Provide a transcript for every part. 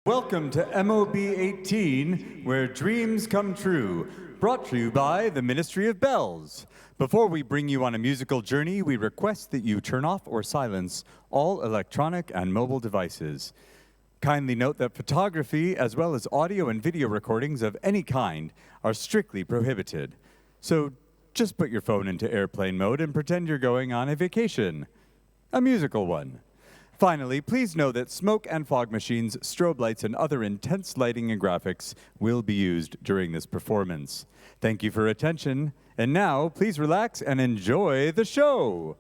Welcome to MOB18, where dreams come true, brought to you by the Ministry of Bellz. Before we bring you on a musical journey, we request that you turn off or silence all electronic and mobile devices. Kindly note that photography, as well as audio and video recordings of any kind, are strictly prohibited. So just put your phone into airplane mode and pretend you're going on a vacation. A musical one. Finally, please know that smoke and fog machines, strobe lights, and other intense lighting and graphics will be used during this performance. Thank you for attention, and now please relax and enjoy the show.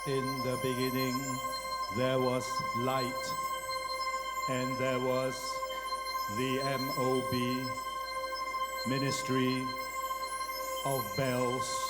In the beginning, there was light, and there was the MOB, Ministry of Bellz.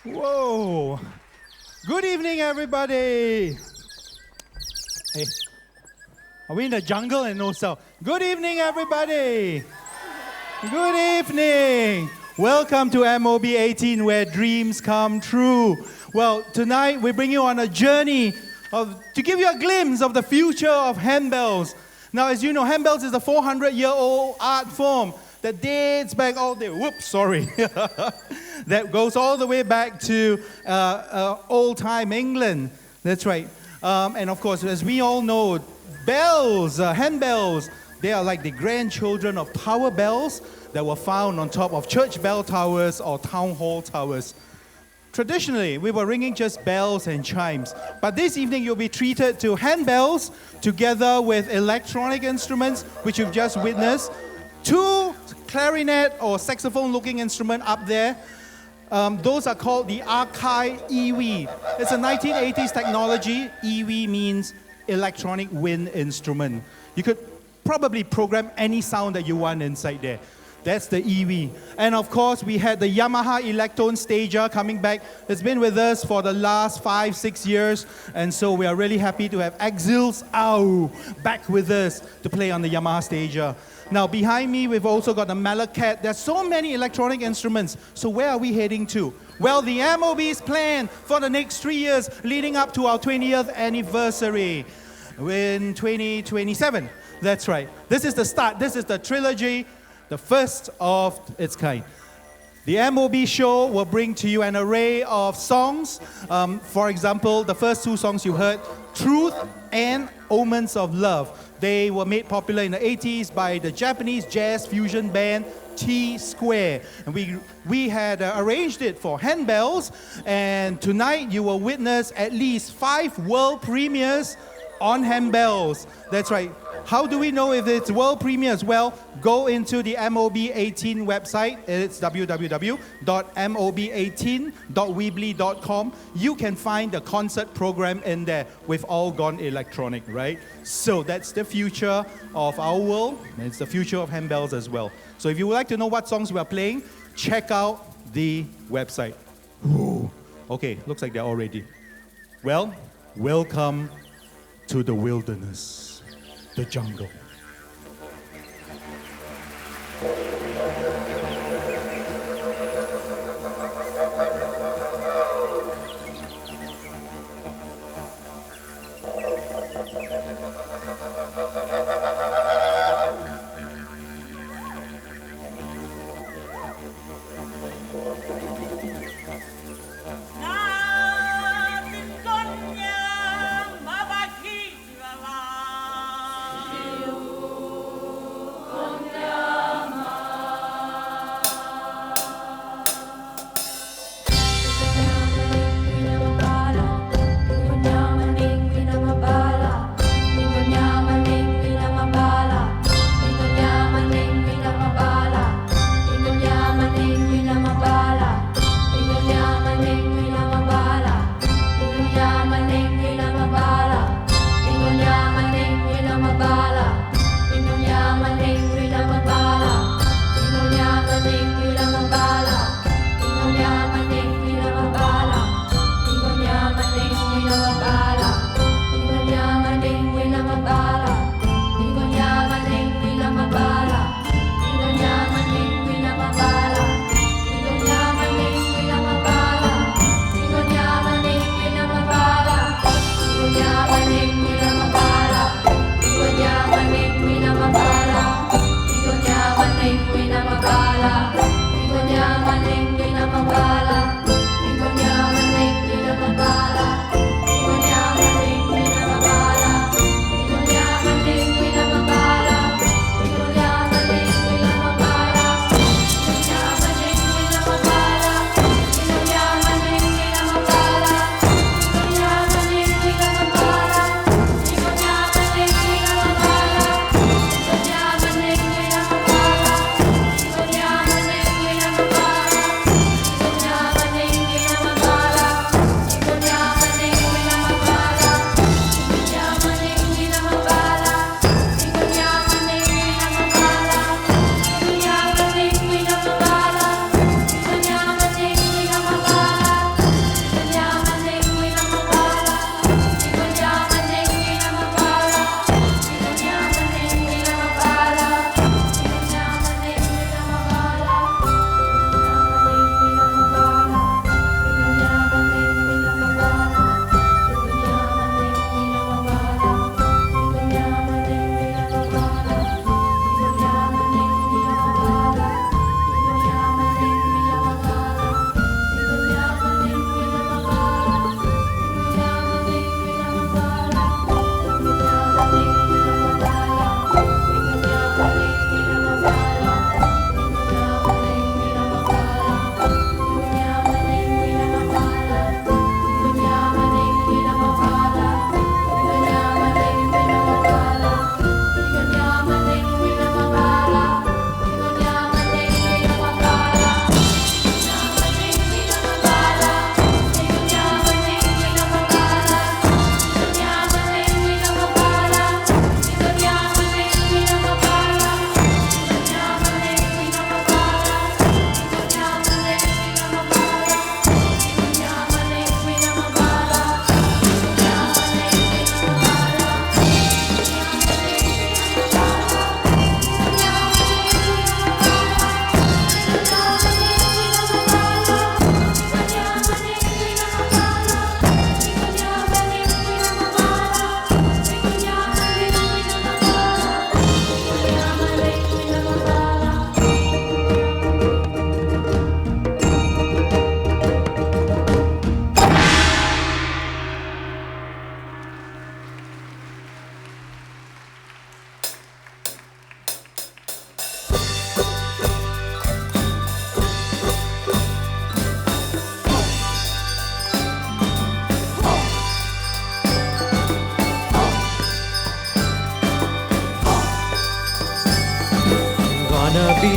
Whoa! Good evening, everybody. Hey, are we in the jungle and no sound? Good evening, everybody. Good evening. Welcome to MOB18, where dreams come true. Well, tonight we bring you on a journey to give you a glimpse of the future of handbells. Now, as you know, handbells is a 400-year-old art form that dates back all the that goes all the way back to old-time England. That's right. And of course, as we all know, bells, handbells, they are like the grandchildren of tower bells that were found on top of church bell towers or town hall towers. Traditionally, we were ringing just bells and chimes, but this evening you'll be treated to handbells together with electronic instruments, which you've just witnessed, two clarinet or saxophone-looking instruments up there. Those are called the Archive EV. It's a 1980s technology. EV means electronic wind instrument. You could probably program any sound that you want inside there. That's the EV. And of course, we had the Yamaha Electone Stager coming back. It's been with us for the last 5-6 years. And so we are really happy to have Exils back with us to play on the Yamaha Stager. Now, behind me, we've also got the Malacat. There's so many electronic instruments. So where are we heading to? Well, the MOB's plan for the next 3 years leading up to our 20th anniversary in 2027. That's right. This is the start. This is the trilogy, the first of its kind. The MOB show will bring to you an array of songs. For example, the first two songs you heard, Truth and Omens of Love. They were made popular in the 80s by the Japanese jazz fusion band T-Square. And we had arranged it for handbells. And tonight you will witness at least 5 world premieres on handbells. That's right. How do we know if it's world premieres? Well, go into the MOB18 website. It's www.mob18.weebly.com. You can find the concert program in there. We've all gone electronic, right? So that's the future of our world, and it's the future of handbells as well. So if you would like to know what songs we are playing, check out the website. Ooh. Okay, looks like they're all ready. Well, welcome to the wilderness, the jungle.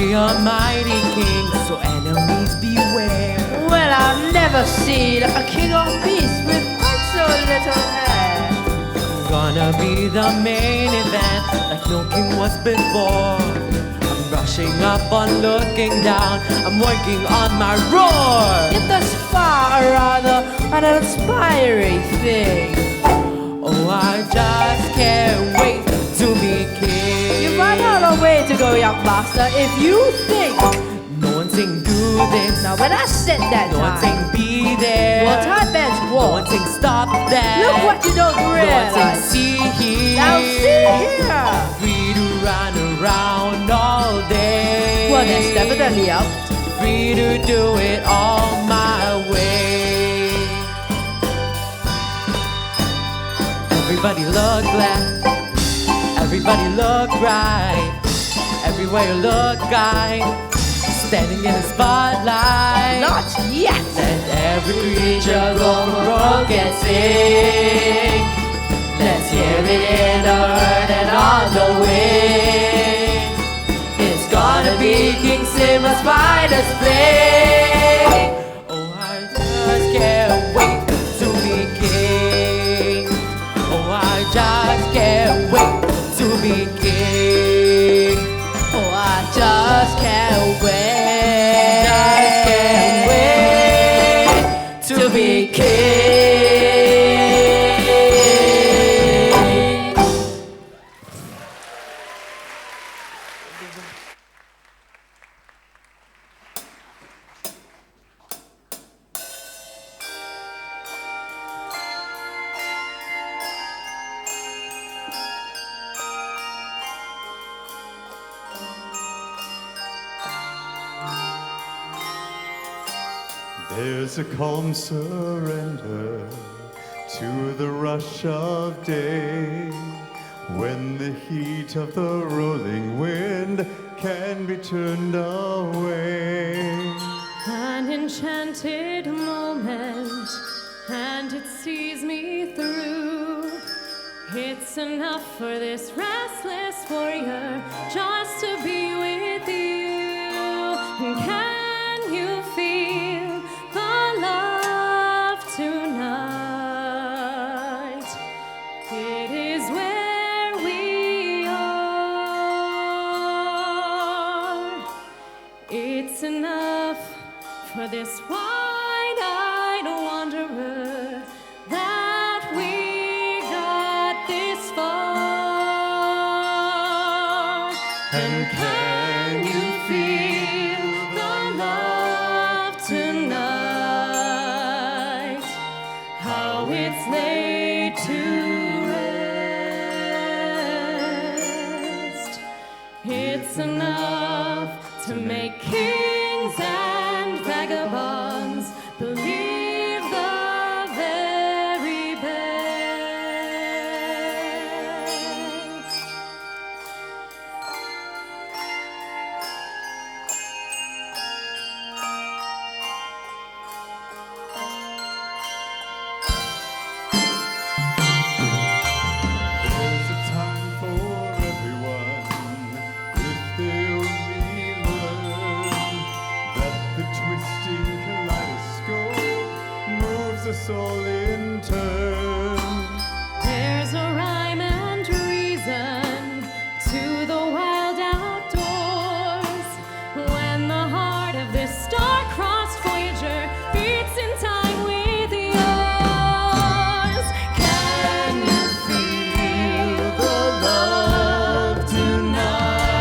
be a mighty king, so enemies beware. Well, I've never seen a king of beasts with quite so little hair. I'm gonna be the main event, like no king was before. I'm brushing up on looking down, I'm working on my roar. Yet thus far, a rather uninspiring thing. Oh, I just can't wait to be king. You've run out of way to go, young master, if you think. No one saying do this, Now when I said that no one time, saying be there. well, time man's No war. one saying stop that. Look what you don't No one saying realize. see here. Now see here. Free to run around all day. Well, that's definitely out. Free to do it all my way. Everybody look left, everybody look right, everywhere you look, guy, standing in the spotlight. Not yet. Let every creature go broke and sing. Let's hear it in the herd and on the wing. It's gonna be King Simba's finest fling. Oh, I just can't wait to be king. Oh, I just can't wait to be king. Oh, I just can't wait. Just can't wait to be king. There's a calm surrender to the rush of day, when the heat of the rolling wind can be turned away. An enchanted moment, and it sees me through. It's enough for this restless warrior just to be with you. Can you feel the love tonight? It is where we are. It's enough for this wide-eyed wanderer that we got this far. And can you feel the love tonight? How it's laid to rest. It's enough to make kings and vagabonds believe the very best. There's a time for everyone if they only learn that the twisting kaleidoscope moves us all in turn. There's a rhyme and reason to the wild outdoors. When the heart of this star-crossed voyager beats in time with yours. Can you feel the love tonight?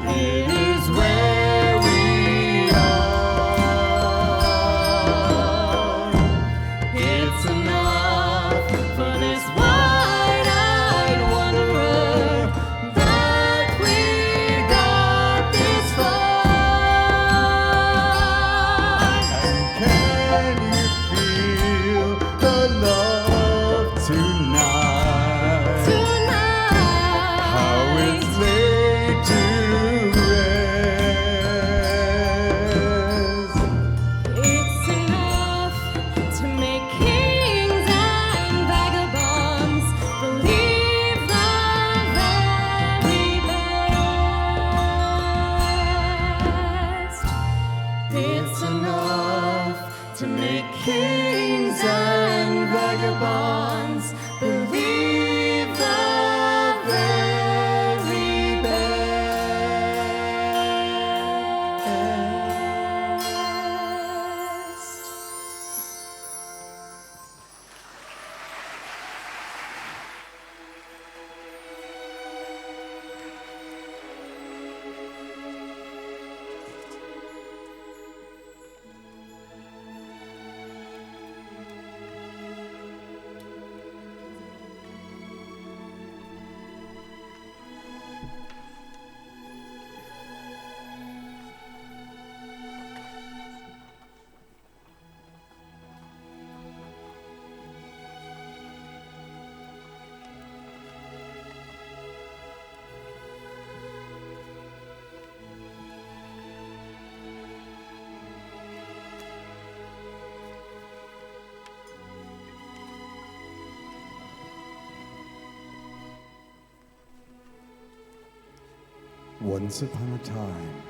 It is where we are. It's enough for this wide-eyed wanderer that we got this far. Once upon a time,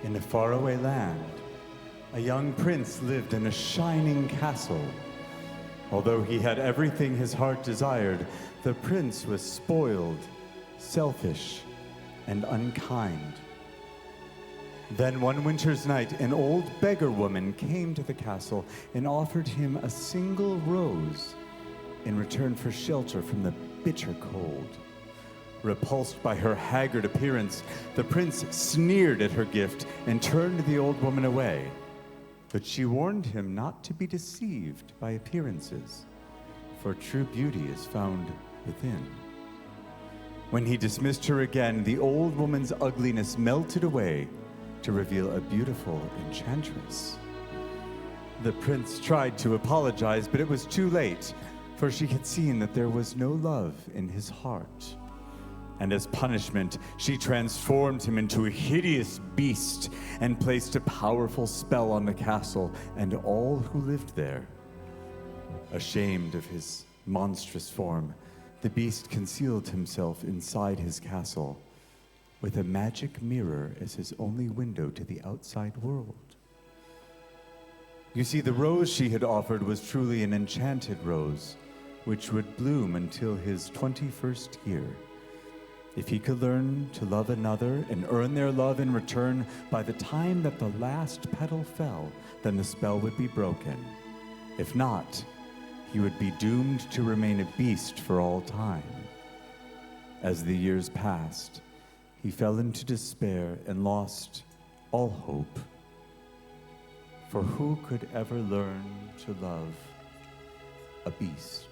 in a faraway land, a young prince lived in a shining castle. Although he had everything his heart desired, the prince was spoiled, selfish, and unkind. Then one winter's night, an old beggar woman came to the castle and offered him a single rose in return for shelter from the bitter cold. Repulsed by her haggard appearance, the prince sneered at her gift and turned the old woman away. But she warned him not to be deceived by appearances, for true beauty is found within. When he dismissed her again, the old woman's ugliness melted away to reveal a beautiful enchantress. The prince tried to apologize, but it was too late, for she had seen that there was no love in his heart. And as punishment, she transformed him into a hideous beast and placed a powerful spell on the castle and all who lived there. Ashamed of his monstrous form, the beast concealed himself inside his castle with a magic mirror as his only window to the outside world. You see, the rose she had offered was truly an enchanted rose, which would bloom until his 21st year. If he could learn to love another and earn their love in return, by the time that the last petal fell, then the spell would be broken. If not, he would be doomed to remain a beast for all time. As the years passed, he fell into despair and lost all hope. For who could ever learn to love a beast?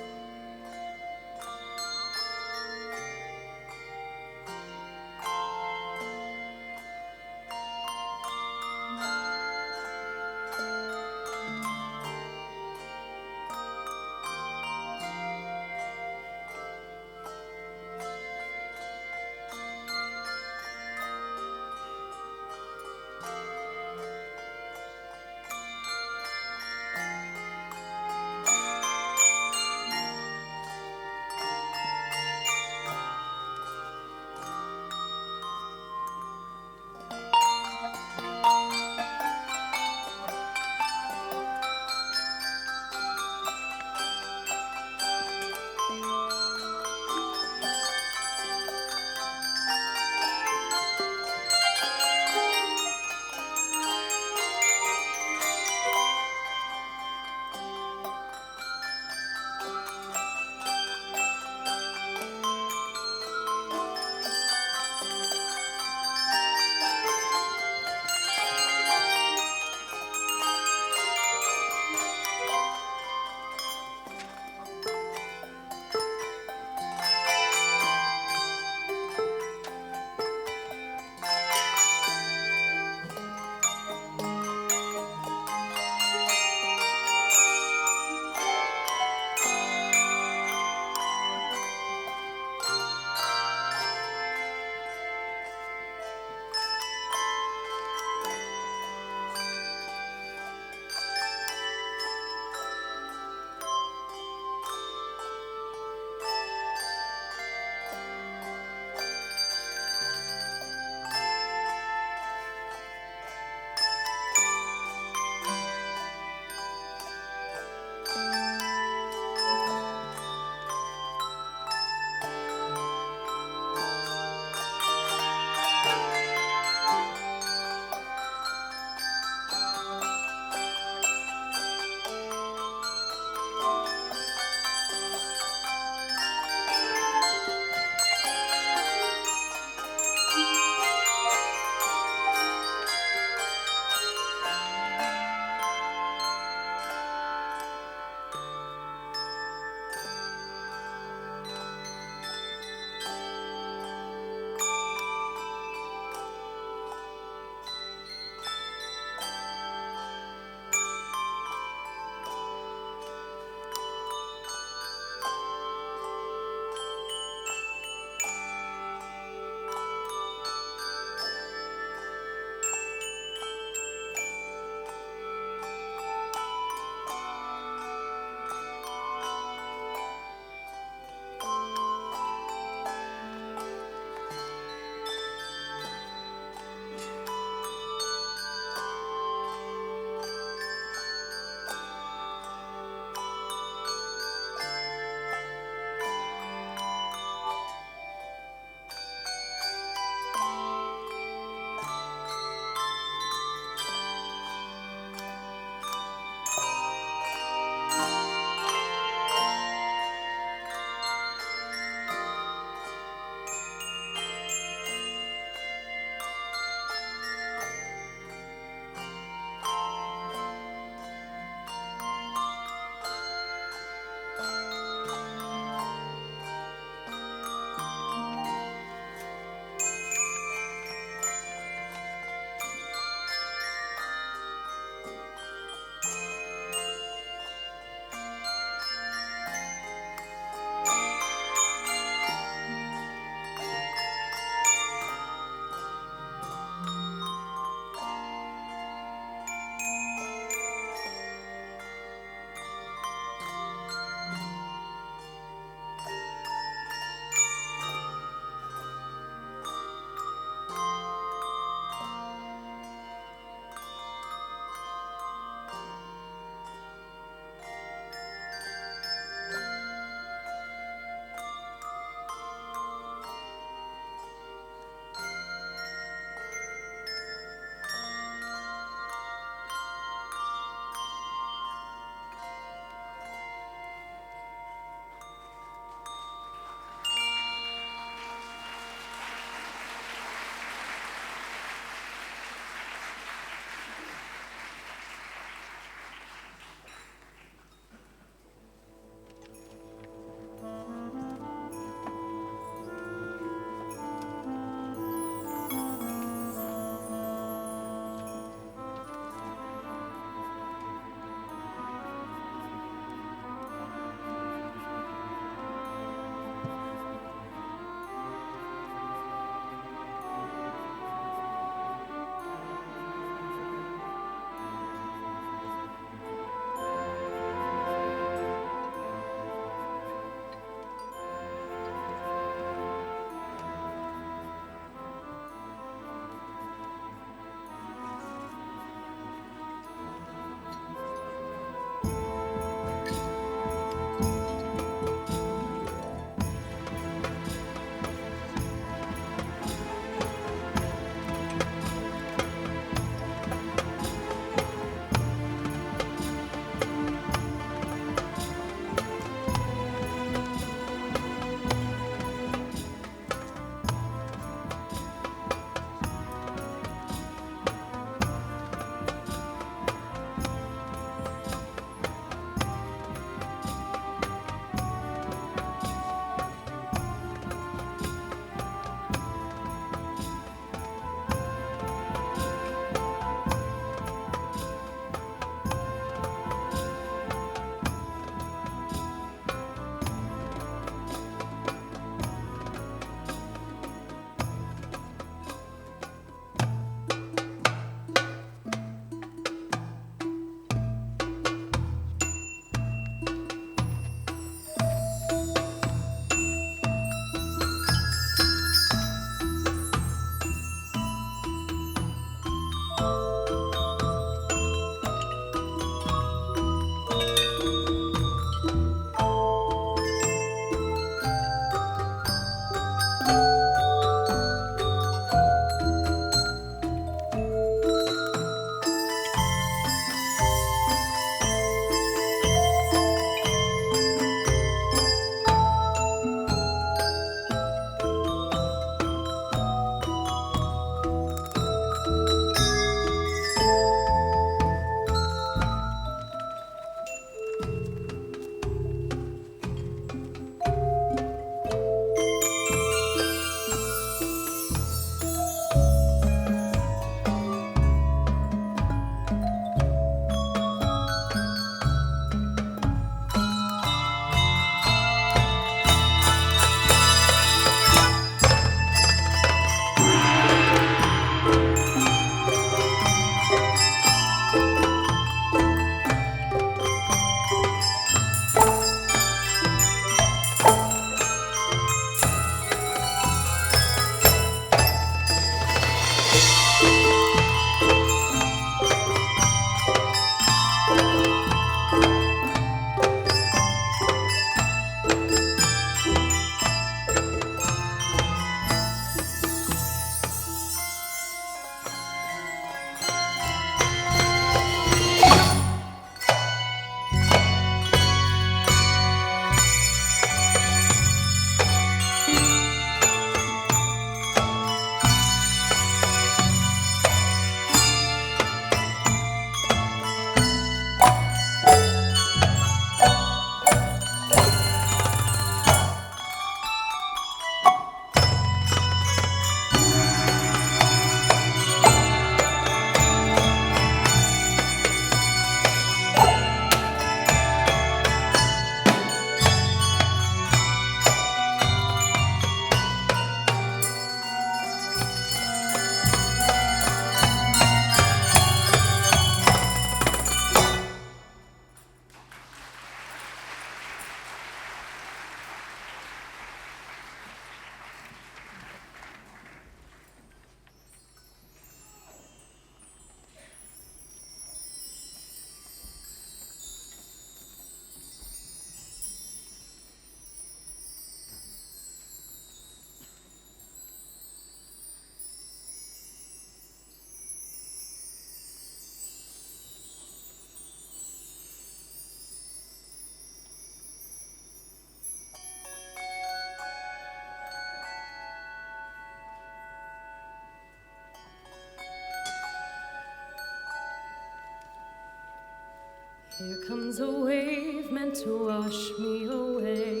Here comes a wave meant to wash me away,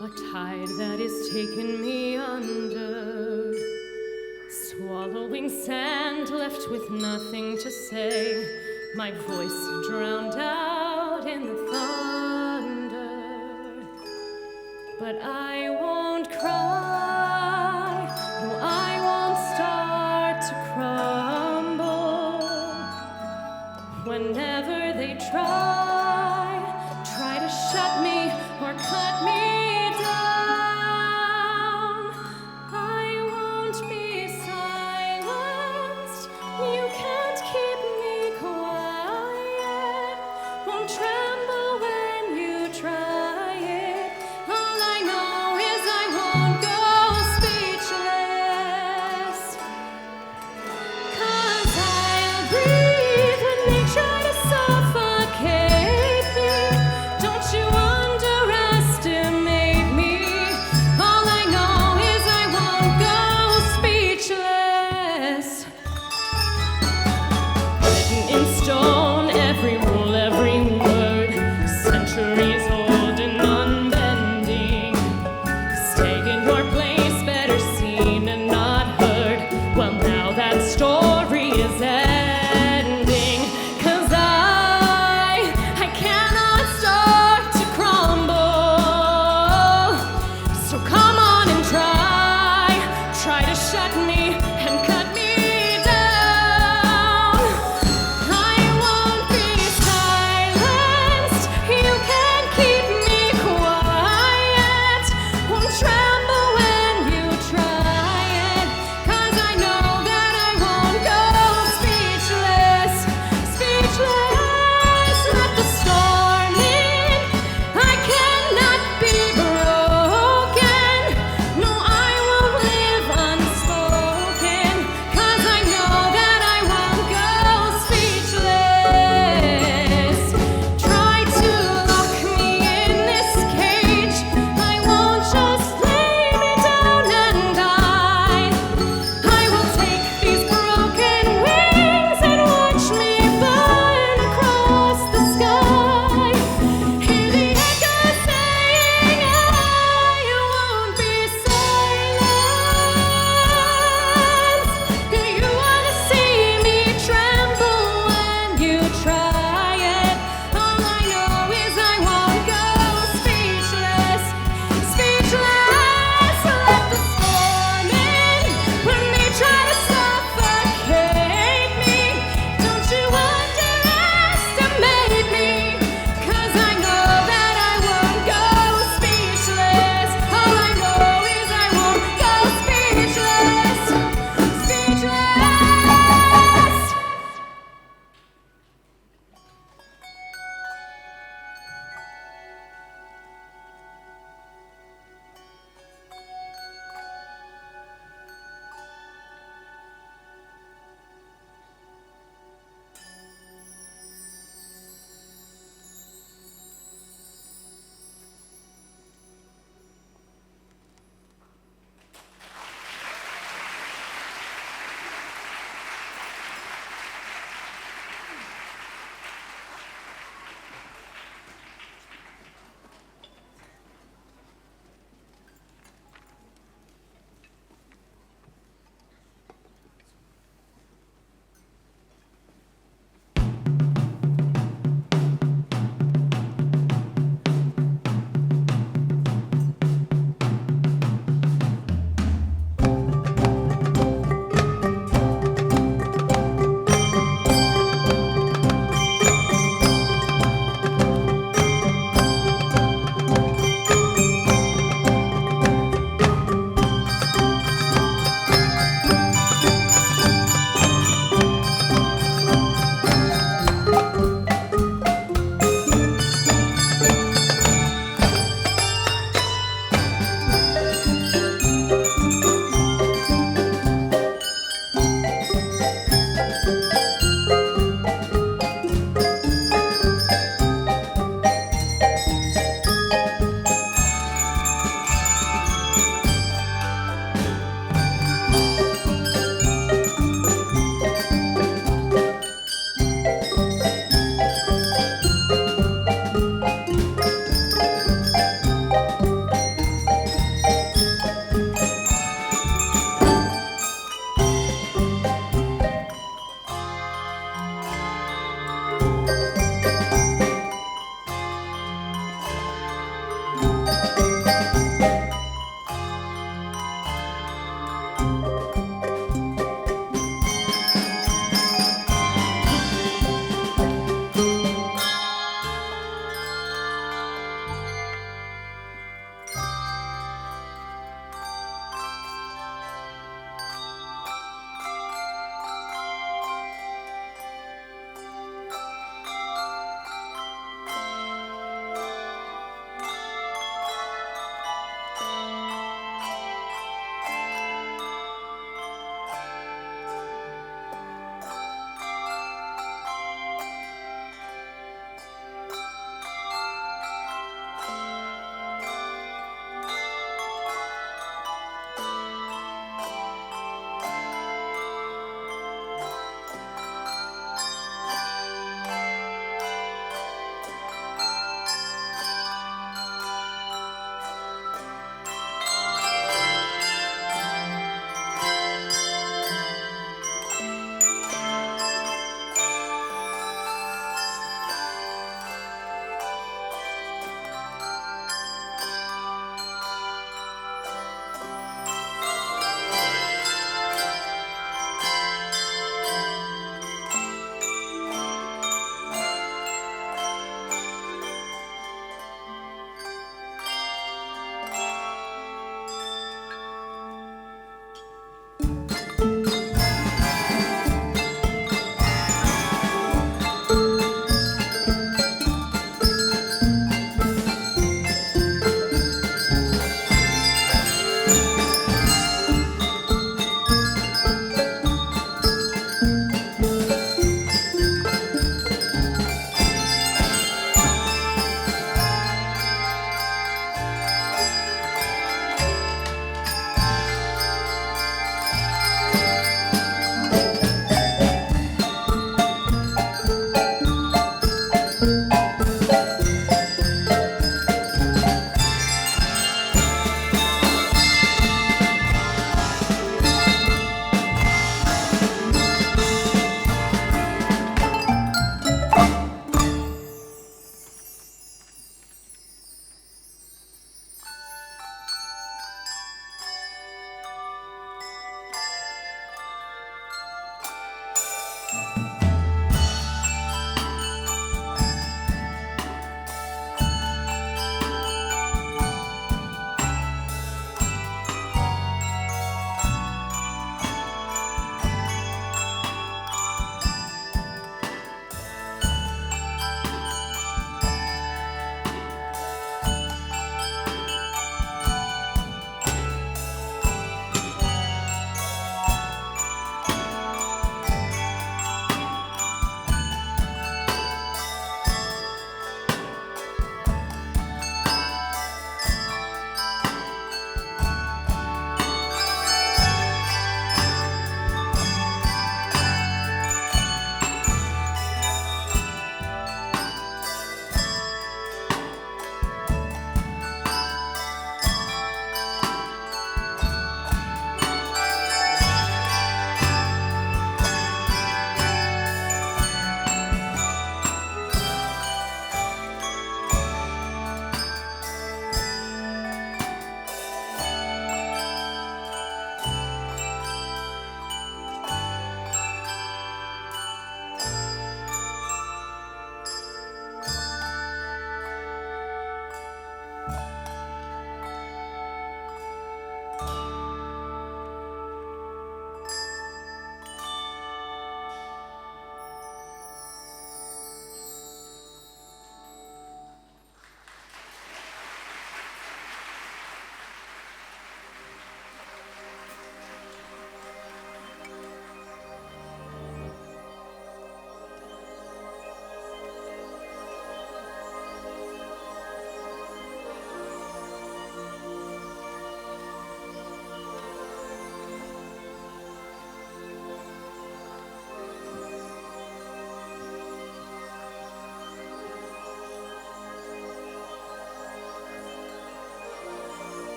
a tide that is taking me under, swallowing sand, left with nothing to say, my voice drowned out in the thunder. But I won't cry, no, I won't start to crumble. Whenever they try to shut me or cut me down, I won't be silenced. You can't keep me quiet. Won't tremble when you try it. All I know is I won't go speechless. 'Cause I'll breathe when they try to suffocate me. Don't you underestimate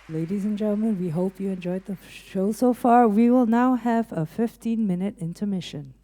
Ladies and gentlemen, we hope you enjoyed the show so far. We will now have a 15-minute intermission.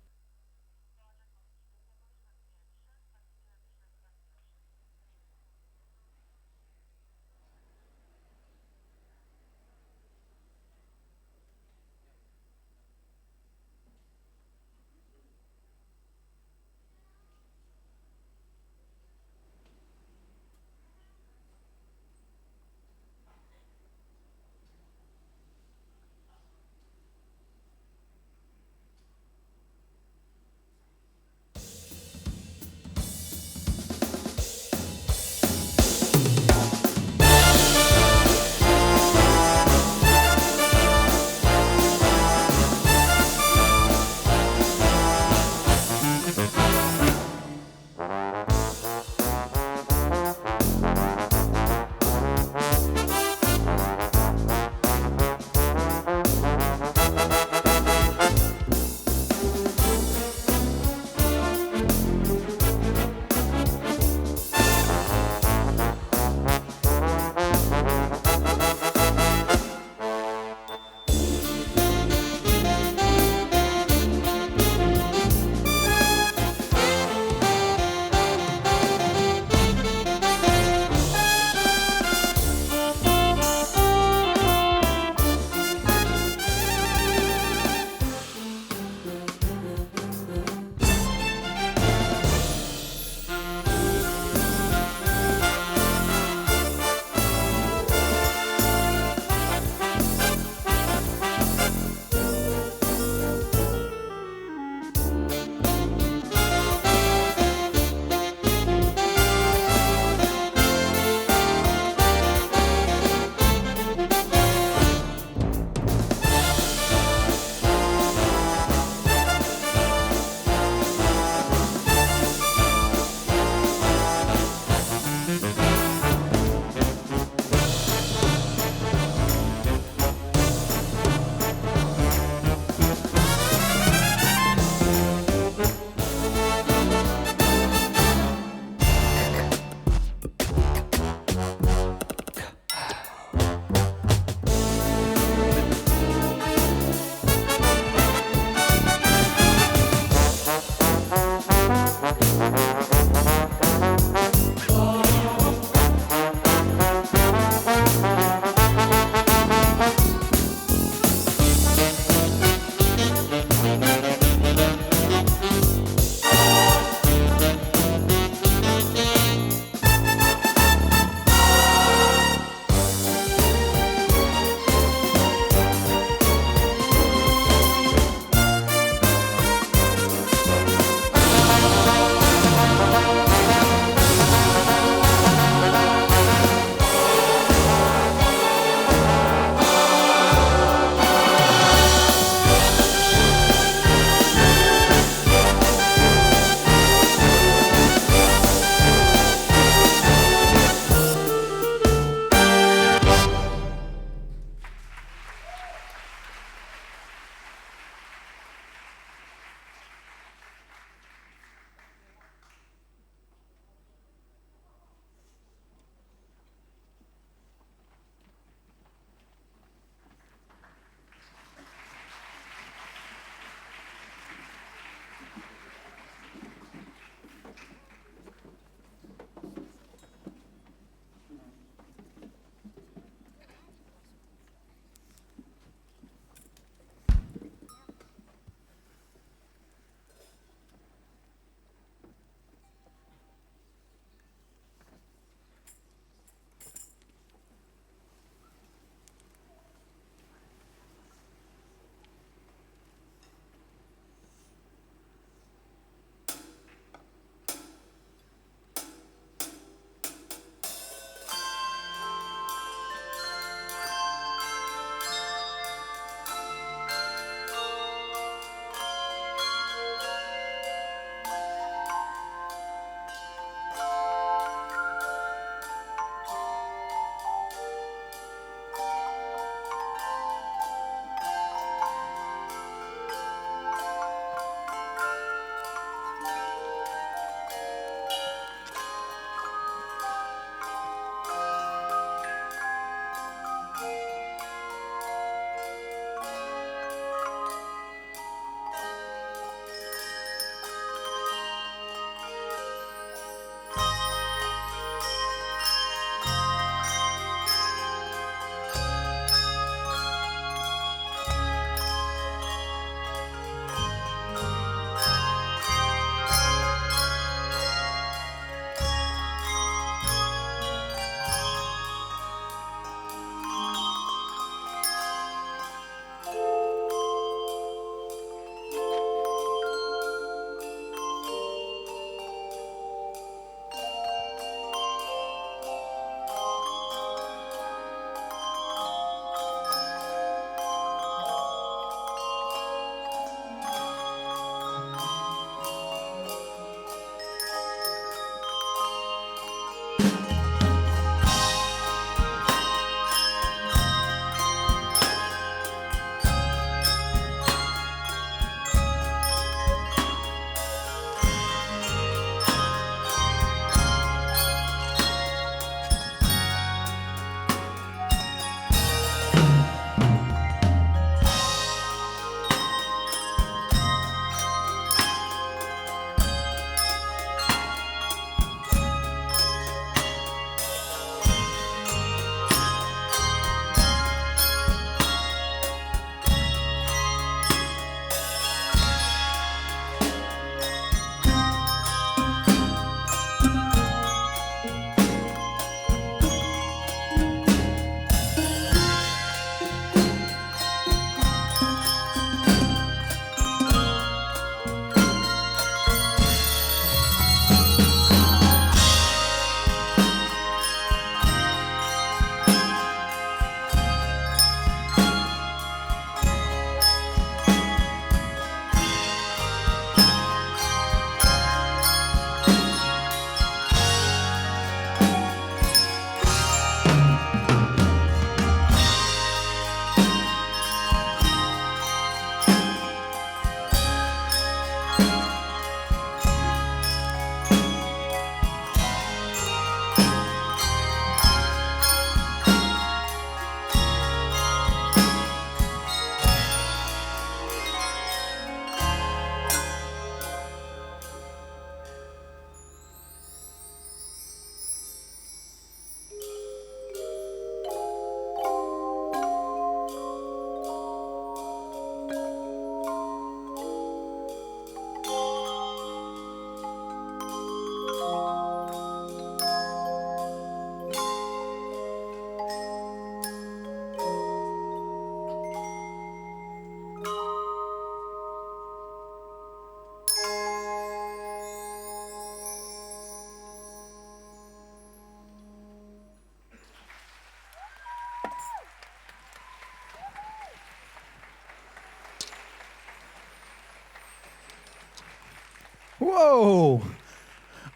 Whoa!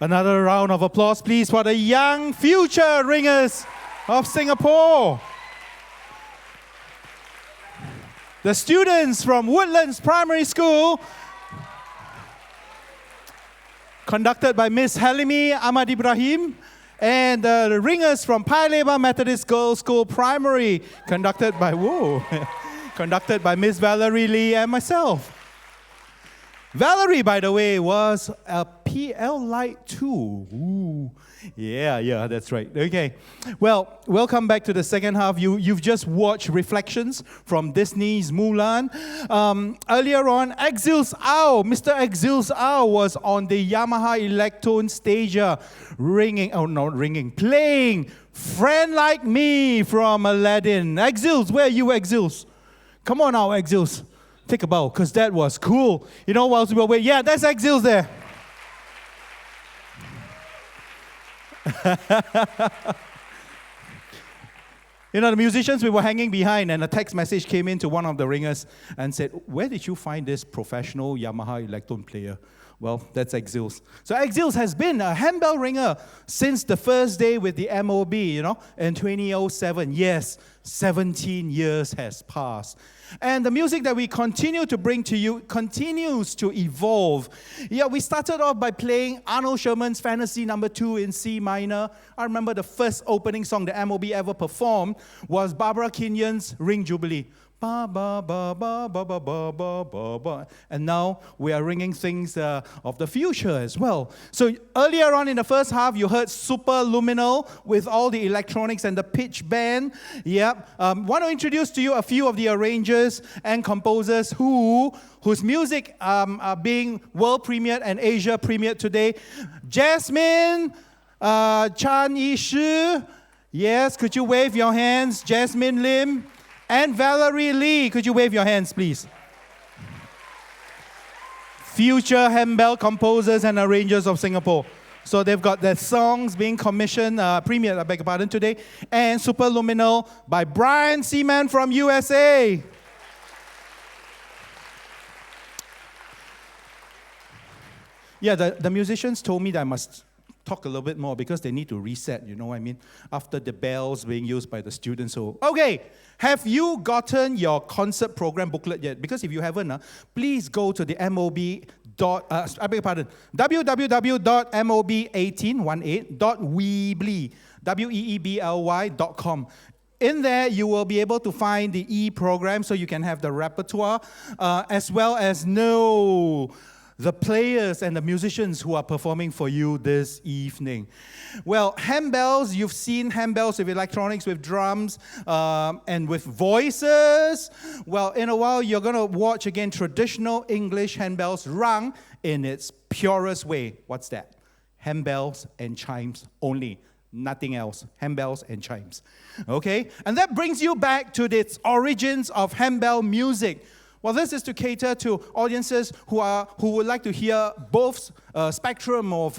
Another round of applause, please, for the young future ringers of Singapore. The students from Woodlands Primary School, conducted by Miss Halimi Ahmad Ibrahim, and the ringers from Paya Lebar Methodist Girls' School Primary, conducted by Miss Valerie Lee and myself. Valerie, by the way, was a PL Light 2. Ooh. Yeah, that's right. Okay. Well, welcome back to the second half. You've just watched Reflections from Disney's Mulan. Earlier on, Mr. Exils Ao was on the Yamaha Electone Stager, playing Friend Like Me from Aladdin. Exils, where are you, Exils? Come on now, Exils. Take a bow, because that was cool. You know, whilst we were waiting, yeah, that's Exils there. You know, the musicians, we were hanging behind, and a text message came in to one of the ringers and said, "Where did you find this professional Yamaha Electone player?" Well, that's Exils. So Exils has been a handbell ringer since the first day with the MOB, in 2007. Yes, 17 years has passed. And the music that we continue to bring to you continues to evolve. Yeah, we started off by playing Arnold Sherman's Fantasy No. 2 in C minor. I remember the first opening song the MOB ever performed was Barbara Kenyon's Ring Jubilee. Ba, ba, ba, ba, ba, ba, ba, ba, ba, ba. And now we are ringing things of the future as well. So earlier on in the first half, you heard Super Luminal with all the electronics and the pitch band. Yep. Want to introduce to you a few of the arrangers and composers whose music are being world premiered and Asia premiered today. Jasmine Chan Yi-shi. Yes, could you wave your hands? Jasmine Lim. And Valerie Lee, could you wave your hands, please? Future handbell composers and arrangers of Singapore. So they've got their songs being commissioned, premiered, I beg your pardon, today. And Super Luminal by Brian Seaman from USA. Yeah, the musicians told me that I must talk a little bit more because they need to reset, you know what I mean? After the bells being used by the students. So, okay, have you gotten your concert program booklet yet? Because if you haven't, please go to the www.mob18.weebly.com. In there, you will be able to find the e-program so you can have the repertoire, as well as know the players and the musicians who are performing for you this evening. Well, handbells, you've seen handbells with electronics, with drums, and with voices. Well, in a while, you're going to watch again traditional English handbells rung in its purest way. What's that? Handbells and chimes only. Nothing else. Handbells and chimes. Okay? And that brings you back to its origins of handbell music. Well, this is to cater to audiences who would like to hear both spectrum of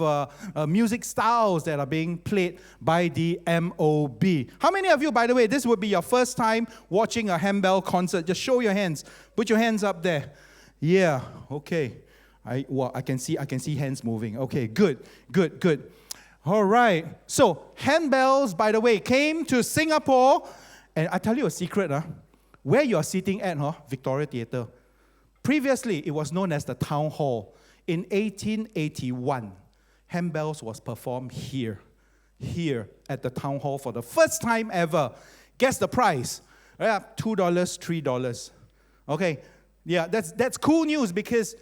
music styles that are being played by the MOB. How many of you, by the way, this would be your first time watching a handbell concert? Just show your hands. Put your hands up there. Yeah, okay. I can see hands moving. Okay, good. All right. So, handbells, by the way, came to Singapore. And I tell you a secret, where you are sitting at, Victoria Theatre. Previously, it was known as the Town Hall. In 1881, handbells was performed here at the Town Hall for the first time ever. Guess the price? Yeah, $2, $3. Okay, yeah, that's cool news because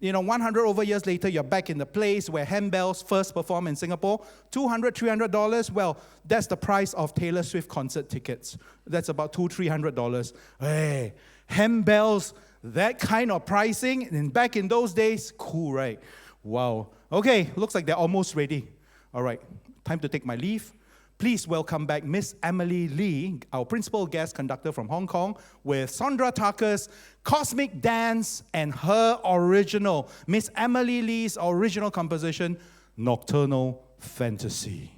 100 over years later, you're back in the place where handbells first performed in Singapore. $200, $300, well, that's the price of Taylor Swift concert tickets. That's about $200, $300. Hey, handbells, that kind of pricing, and back in those days, cool, right? Wow. Okay, looks like they're almost ready. All right, time to take my leave. Please welcome back Miss Emily Lee, our principal guest conductor from Hong Kong, with Sondra Tucker's Cosmic Dance and her original, Miss Emily Lee's original composition, Nocturnal Fantasy.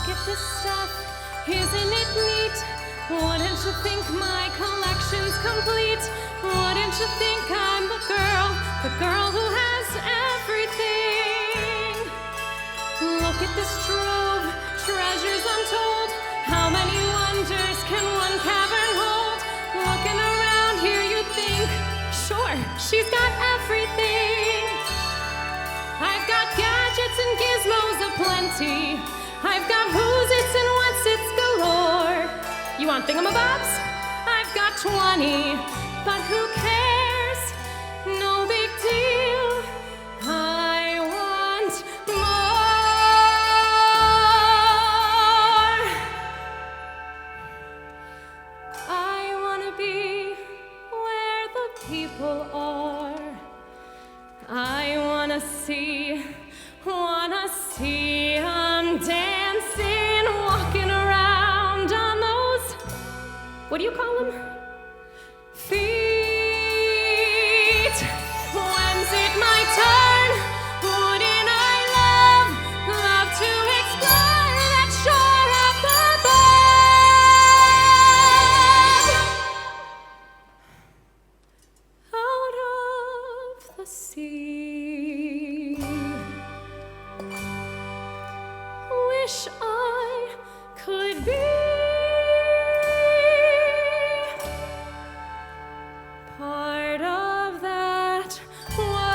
Look at this stuff, isn't it neat? Wouldn't you think my collection's complete? Wouldn't you think I'm the girl who has everything? Look at this trove, treasures untold. How many wonders can one cavern hold? Looking around here, you think, sure, she's got everything. I've got gadgets and gizmos aplenty. I've got who's its and what's its galore. You want thingamabobs? I've got 20, but who cares? No big deal. I want more. I want to be where the people are. I want to see 'em dancing, walking around on those, what do you call them? Feet. When's it my turn? Wouldn't I love to explore that shore up above? Out of the sea. Wish I could be part of that world.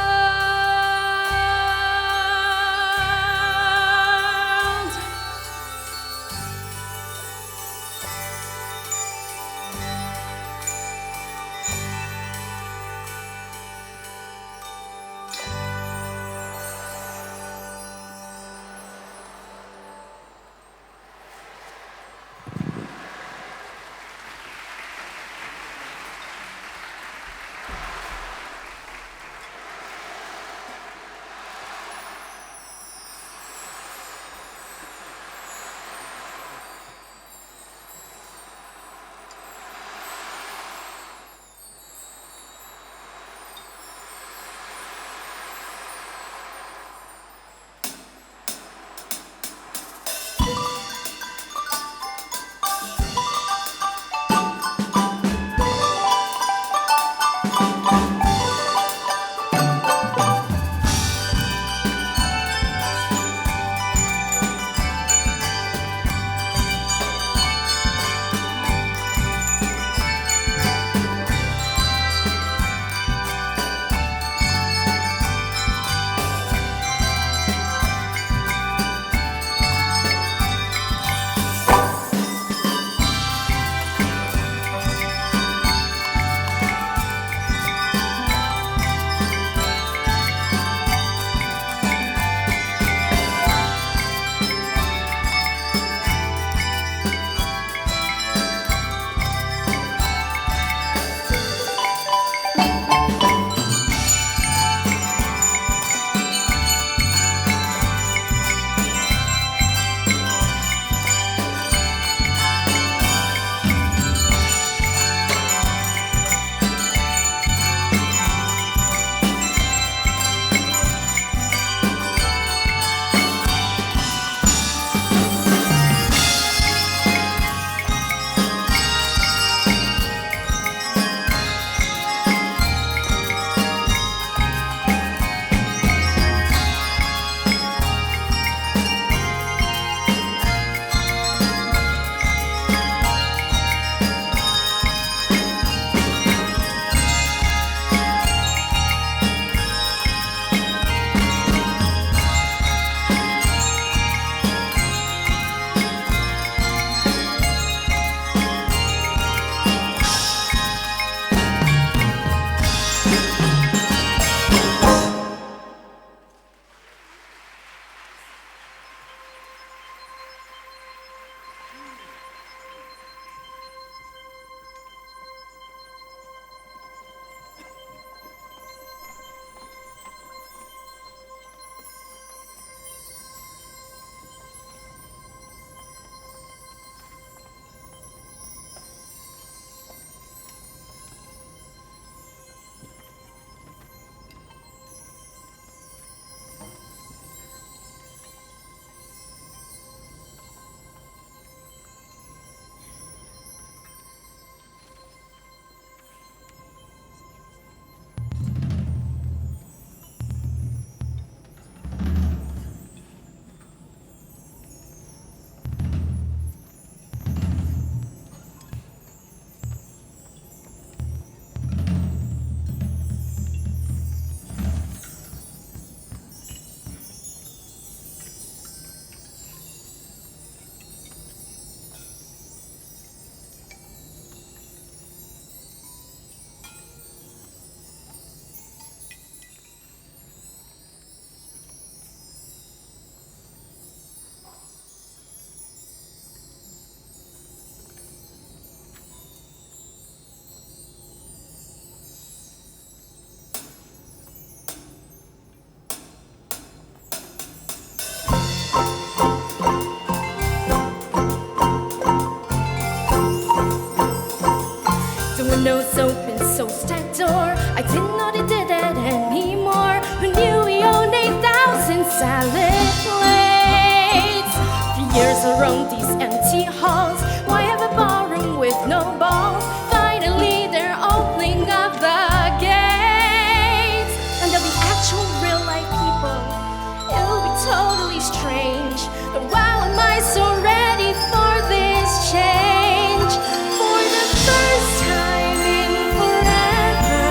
strange. But why am I so ready for this change? For the first time in forever,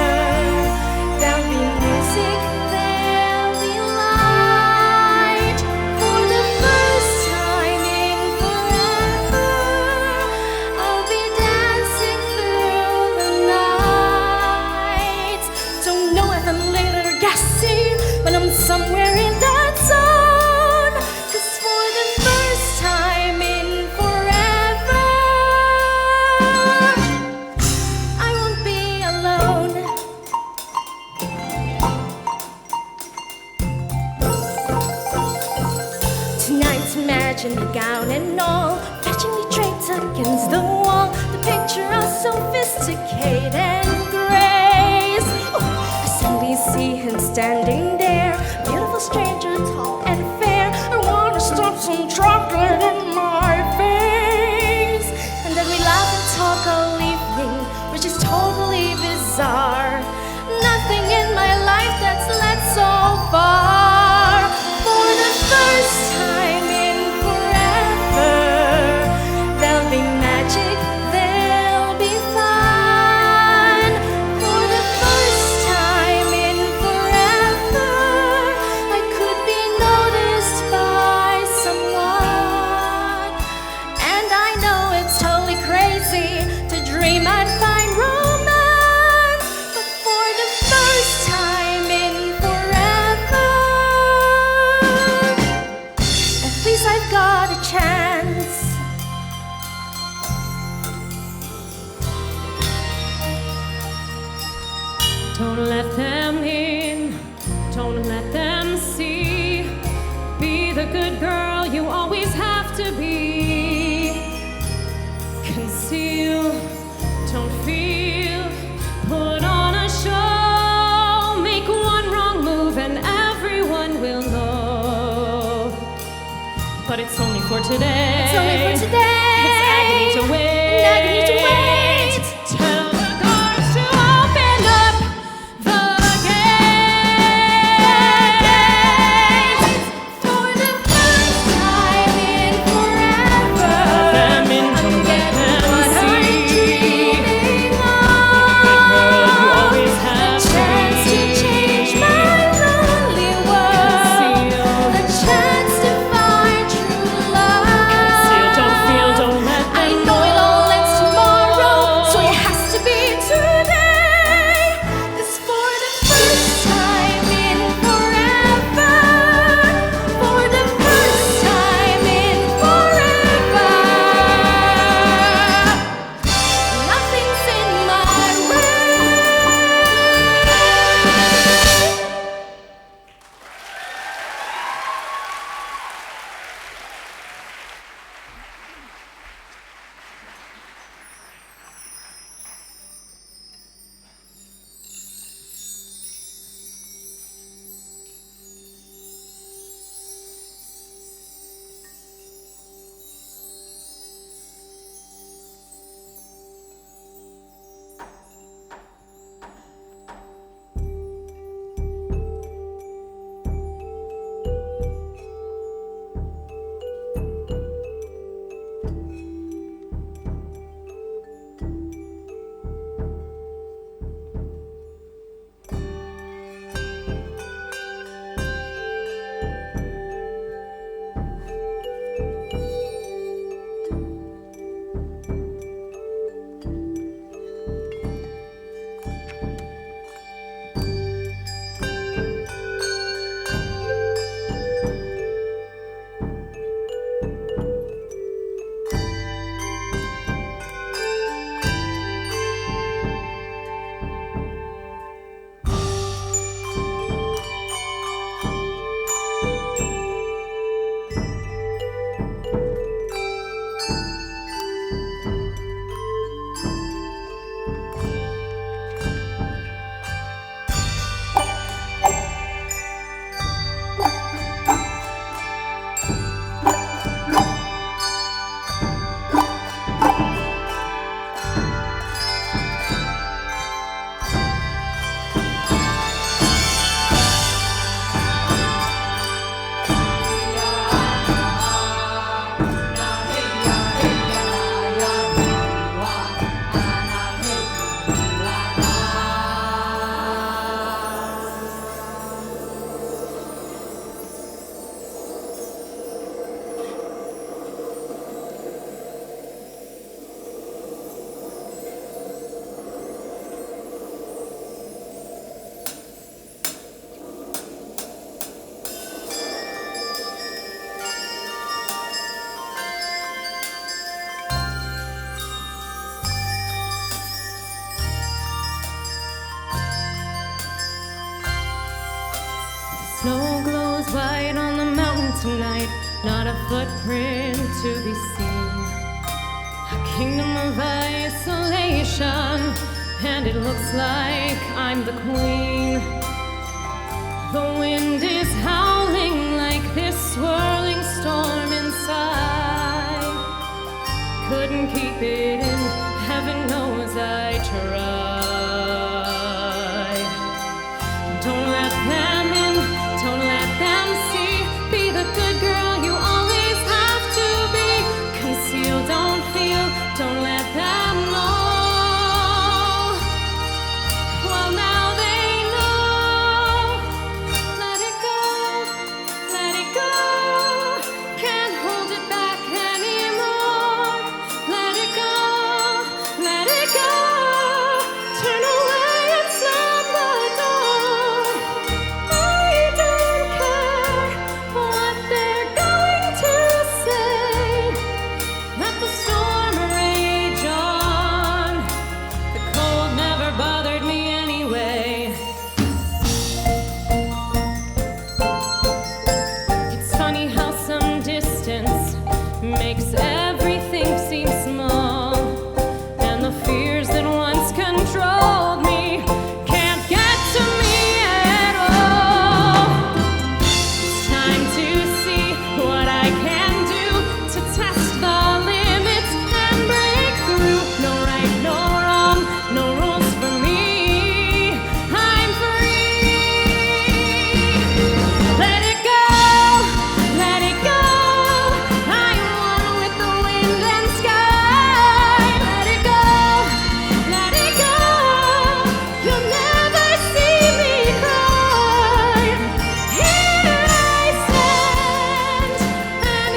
there'll be music, there'll be light. For the first time in forever, I'll be dancing through the night. Don't know if I'm late or guessing, but I'm somewhere in that zone. 'Cause for the first time in forever, I won't be alone. Tonight's imagine the gown and all, fetchingly draped against the wall. The picture of sophisticated grace. Oh, I suddenly see him standing there, beautiful stranger, tall and fair. I wanna stuff some chocolate in my face. And then we laugh and talk all evening, which is totally bizarre. Nothing in my life that's led so far. For the first time in forever, there'll be magic, there'll be fun. For the first time in forever, I could be noticed by someone. And I know it's totally crazy to dream I'd find romance, but for the first time in forever, at least I've got a chance. Don't let them in, don't let them see. Be the good girl you always have to be. Conceal, don't feel, put on a show. Make one wrong move and everyone will know. But it's only for today. It's only for today. It's agony to wait. Agony to wait. Tell the guards to open up the gates. For the first time in forever, I'm getting what I'm dreaming of. A chance to change my lonely world. A chance to find true love. is white on the mountain tonight, not a footprint to be seen. A kingdom of isolation, and it looks like I'm the queen. The wind is howling like this swirling storm inside. Couldn't keep it in, heaven knows I tried. Don't let them in, don't let them see. Be the good girl you always have to be. Conceal, don't feel, don't let them know. Well, now they know. Let it go, let it go. Can't hold it back anymore. Let it go, let it go. Turn away and slam the door. I don't care what they're going to say. Let the storm rage on. The cold never bothered me anyway. It's funny how some distance makes everything seem small, and the fears that once controlled me can't get to me at all. It's time to see what I can do to test the limits and break through. No right, no wrong, no rules for me. I'm free. Let it go, let it go. I'm one with the wind and sky. Let it go, let it go. You'll never see me cry. Here I stand, and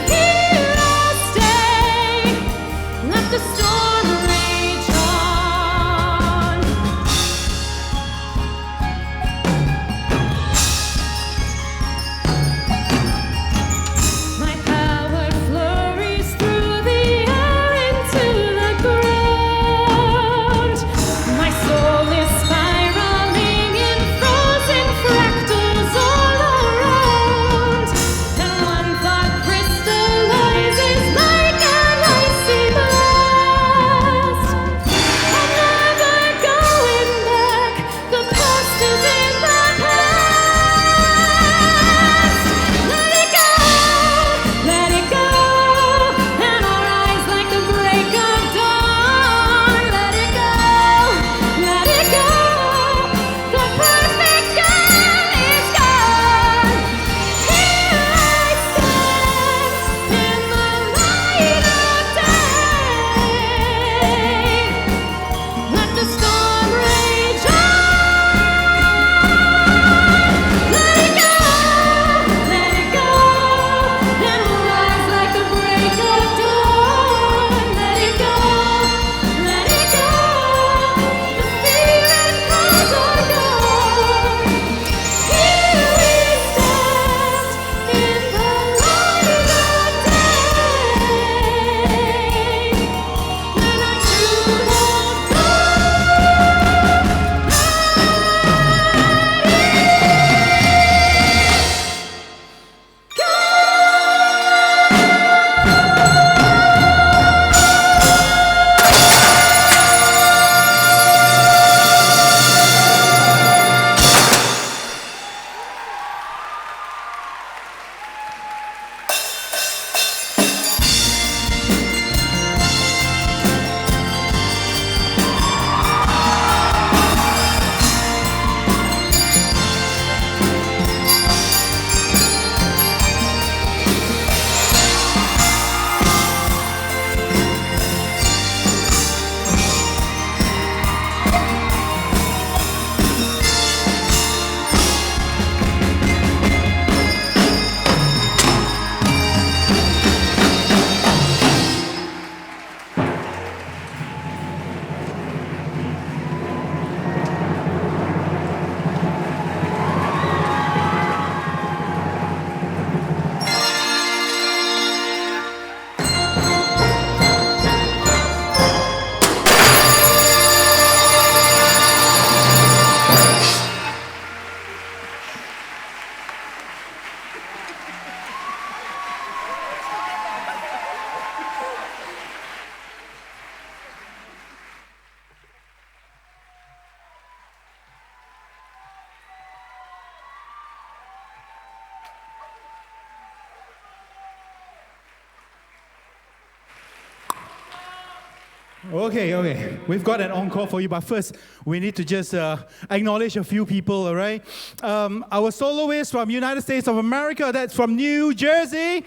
Okay. We've got an encore for you, but first, we need to just acknowledge a few people, all right? Our soloist from United States of America, that's from New Jersey,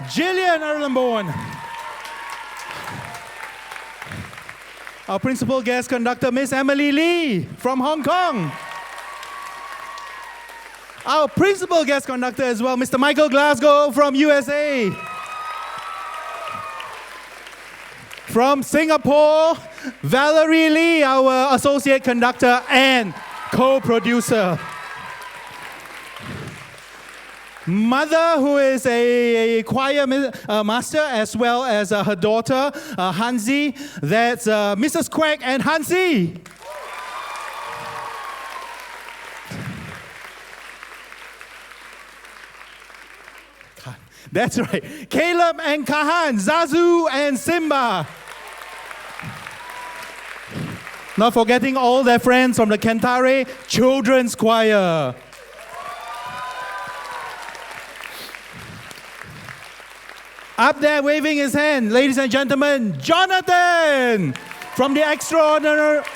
Jillian Erlenborn. Our principal guest conductor, Miss Emily Lee from Hong Kong. Our principal guest conductor as well, Mr. Michael Glasgow from USA. From Singapore, Valerie Lee, our associate conductor and co-producer. Mother, who is a choir master, as well as her daughter, Hansi. That's Mrs. Quack and Hansi. That's right. Caleb and Kahan, Zazu and Simba. Not forgetting all their friends from the Kentare Children's Choir. Up there waving his hand, ladies and gentlemen, Jonathan from the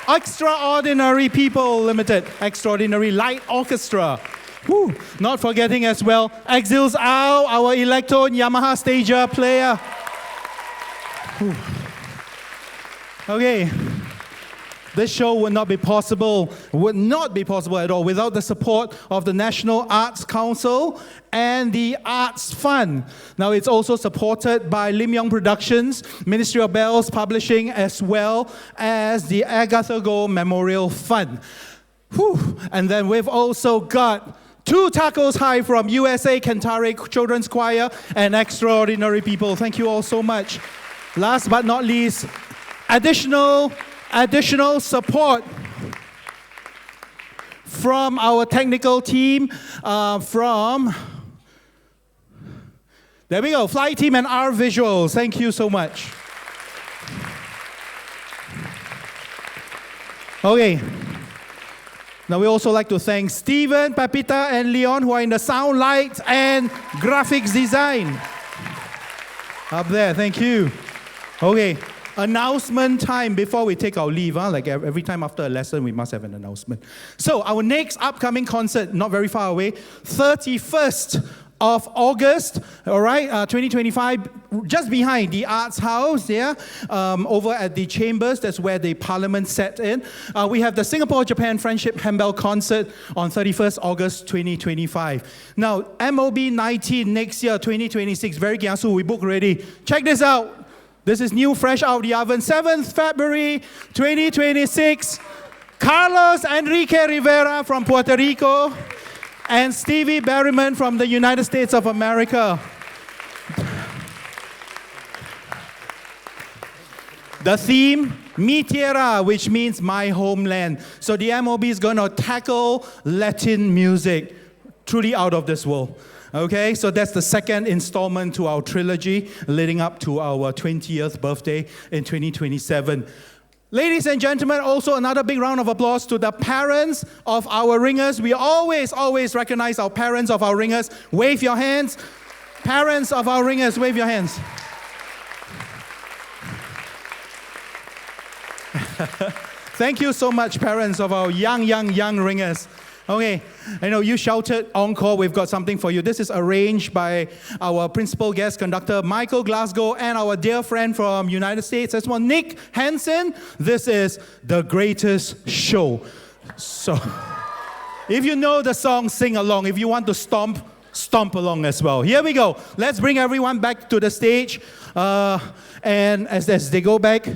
Extraordinary People Limited, Extraordinary Light Orchestra. Woo. Not forgetting as well, Exils Ao, our Electone Yamaha Stager player. Woo. Okay. This show would not be possible at all without the support of the National Arts Council and the Arts Fund. Now, it's also supported by Lim Yong Productions, Ministry of Bellz Publishing, as well as the Agatha Go Memorial Fund. Whew. And then we've also got 2 tacos high from USA Kentare Children's Choir and Extraordinary People. Thank you all so much. Last but not least, additional support from our technical team, there we go, Flight Team and R Visuals. Thank you so much. Okay. Now we also like to thank Stephen, Pepita, and Leon, who are in the sound, lights, and graphics design. Up there, thank you. Okay. Announcement time before we take our leave. Like every time after a lesson, we must have an announcement. So our next upcoming concert, not very far away, 31st of August, all right, 2025, just behind the Arts House, over at the Chambers. That's where the Parliament sat in. We have the Singapore-Japan Friendship Handbell concert on 31st August 2025. Now, MOB18 next year, 2026, very kiasu, we book ready. Check this out. This is new, fresh out of the oven. 7th February 2026, Carlos Enrique Rivera from Puerto Rico and Stevie Berryman from the United States of America. The theme, Mi Tierra, which means my homeland. So the MOB is going to tackle Latin music, truly out of this world. Okay, so that's the second installment to our trilogy leading up to our 20th birthday in 2027. Ladies and gentlemen, also another big round of applause to the parents of our ringers. We always recognize our parents of our ringers. Wave your hands. Parents of our ringers, wave your hands. Thank you so much, parents of our young ringers. Okay, I know you shouted encore. We've got something for you. This is arranged by our principal guest conductor, Michael Glasgow, and our dear friend from United States as well, Nick Hansen. This is The Greatest Show. So, if you know the song, sing along. If you want to stomp along as well. Here we go. Let's bring everyone back to the stage. And as they go back,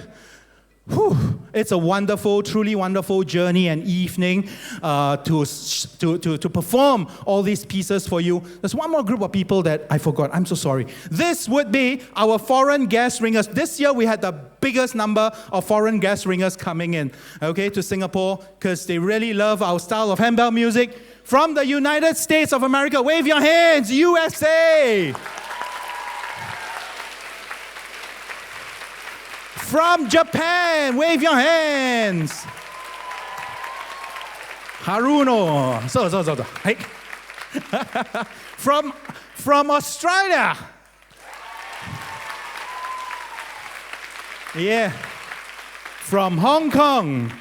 it's a wonderful, truly wonderful journey and evening to perform all these pieces for you. There's one more group of people that I forgot. I'm so sorry. This would be our foreign guest ringers. This year we had the biggest number of foreign guest ringers coming in, okay, to Singapore because they really love our style of handbell music. From the United States of America, wave your hands, USA! From Japan, wave your hands. Haruno. So. Hey. From Australia. Yeah. from Hong Kong.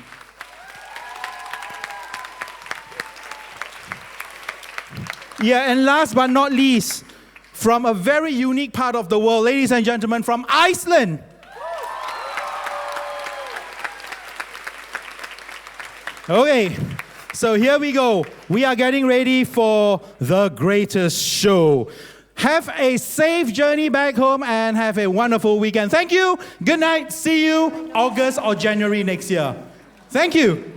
Yeah, and last but not least, from a very unique part of the world, ladies and gentlemen, from Iceland. Okay, so here we go. We are getting ready for the greatest show. Have a safe journey back home and have a wonderful weekend. Thank you. Good night. See you August or January next year. Thank you.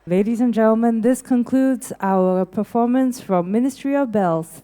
Ladies and gentlemen, this concludes our performance from Ministry of Bellz.